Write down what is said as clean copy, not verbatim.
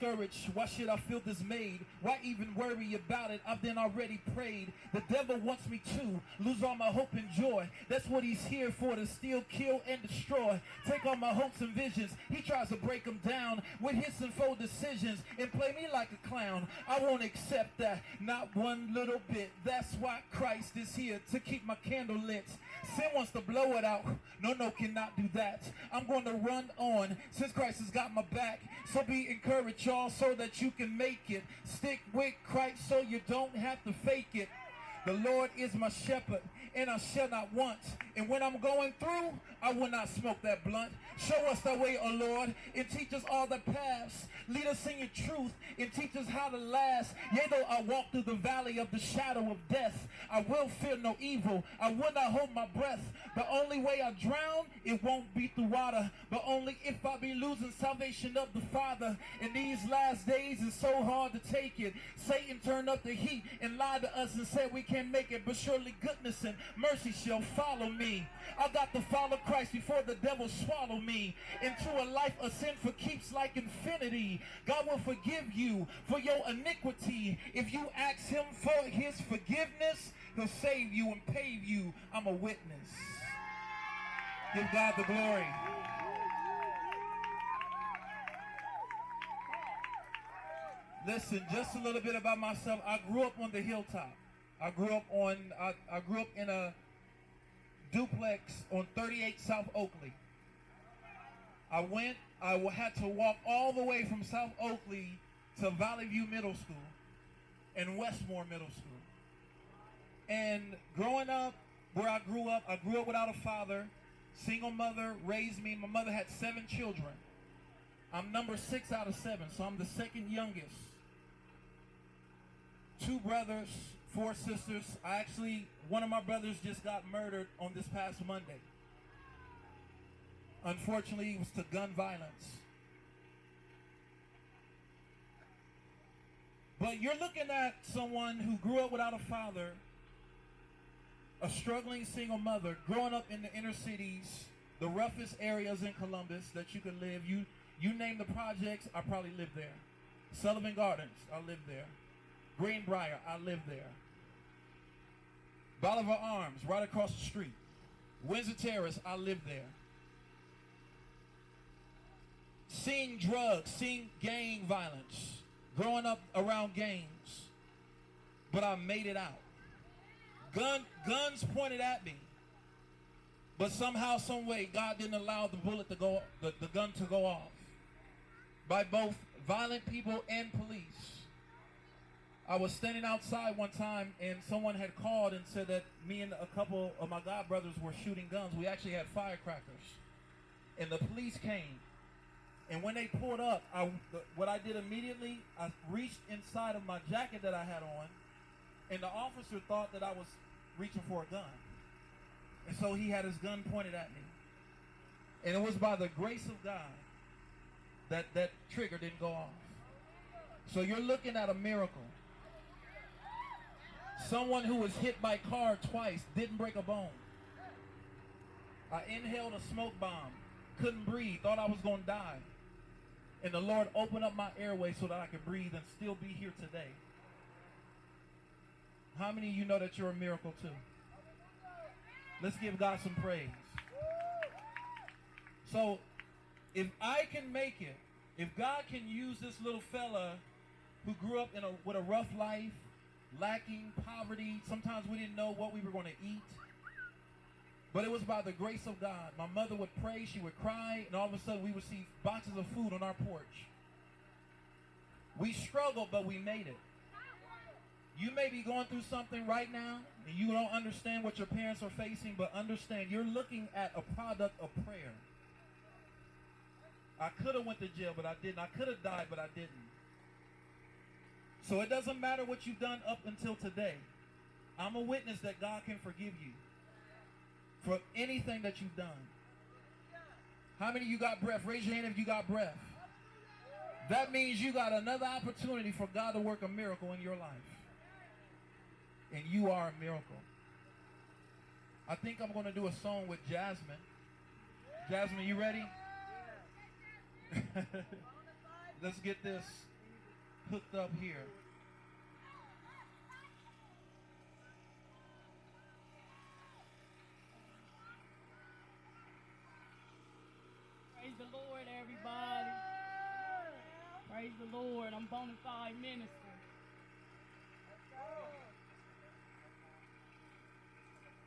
Discouraged. Why should I feel dismayed? Why even worry about it? I've been already prayed. The devil wants me to lose all my hope and joy. That's what he's here for, to steal, kill, and destroy. Take all my hopes and visions. He tries to break them down with his sinful decisions and play me like a clown. I won't accept that, not one little bit. That's why Christ is here, to keep my candle lit. Sin wants to blow it out. No, cannot do that. I'm going to run on since Christ has got my back. So be encouraged, y'all, so that you can make it. Stick with Christ so you don't have to fake it. The Lord is my shepherd, and I shall not want. And when I'm going through, I will not smoke that blunt. Show us the way, O Lord, and teach us all the paths. Lead us in your truth, and teach us how to last. Yea, though I walk through the valley of the shadow of death, I will fear no evil. I will not hold my breath. The only way I drown, it won't be through water, but only if I be losing salvation of the Father. In these last days, it's so hard to take it. Satan turned up the heat and lied to us and said we can't make it, but surely goodness and mercy shall follow me. I got to follow Christ before the devil swallow me into a life of sin for keeps like infinity. God will forgive you for your iniquity. If you ask him for his forgiveness, he'll save you and pave you. I'm a witness. Give God the glory. Listen, just a little bit about myself. I grew up on the hilltop. I grew up in a duplex on 38 South Oakley. I had to walk all the way from South Oakley to Valley View Middle School and Westmore Middle School. And growing up where I grew up without a father. Single mother raised me. My mother had 7 children. I'm number 6 out of 7, so I'm the second youngest. 2 brothers, 4 sisters. One of my brothers just got murdered on this past Monday. Unfortunately, it was to gun violence. But you're looking at someone who grew up without a father, a struggling single mother, growing up in the inner cities, the roughest areas in Columbus that you could live. You name the projects, I probably lived there. Sullivan Gardens, I lived there. Greenbrier, I lived there. Bolivar Arms, right across the street. Windsor Terrace, I lived there. Seeing drugs, seeing gang violence, growing up around gangs. But I made it out. Guns pointed at me. But somehow, some way, God didn't allow the gun to go off. By both violent people and police. I was standing outside one time and someone had called and said that me and a couple of my god brothers were shooting guns. We actually had firecrackers. And the police came. And when they pulled up, what I did immediately, I reached inside of my jacket that I had on, and the officer thought that I was reaching for a gun. And so he had his gun pointed at me. And it was by the grace of God that that trigger didn't go off. So you're looking at a miracle. Someone who was hit by a car twice didn't break a bone. I inhaled a smoke bomb, couldn't breathe, thought I was going to die. And the Lord opened up my airway so that I could breathe and still be here today. How many of you know that you're a miracle too? Let's give God some praise. So, if I can make it, if God can use this little fella who grew up with a rough life, lacking, poverty, sometimes we didn't know what we were going to eat, but it was by the grace of God. My mother would pray, she would cry, and all of a sudden we would see boxes of food on our porch. We struggled, but we made it. You may be going through something right now, and you don't understand what your parents are facing, but understand you're looking at a product of prayer. I could have went to jail, but I didn't. I could have died, but I didn't. So it doesn't matter what you've done up until today. I'm a witness that God can forgive you for anything that you've done. How many of you got breath? Raise your hand if you got breath. That means you got another opportunity for God to work a miracle in your life. And you are a miracle. I think I'm going to do a song with Jasmine. Jasmine, you ready? Let's get this. hooked up here. Praise the Lord, everybody. Praise the Lord. I'm Bonafide Minister.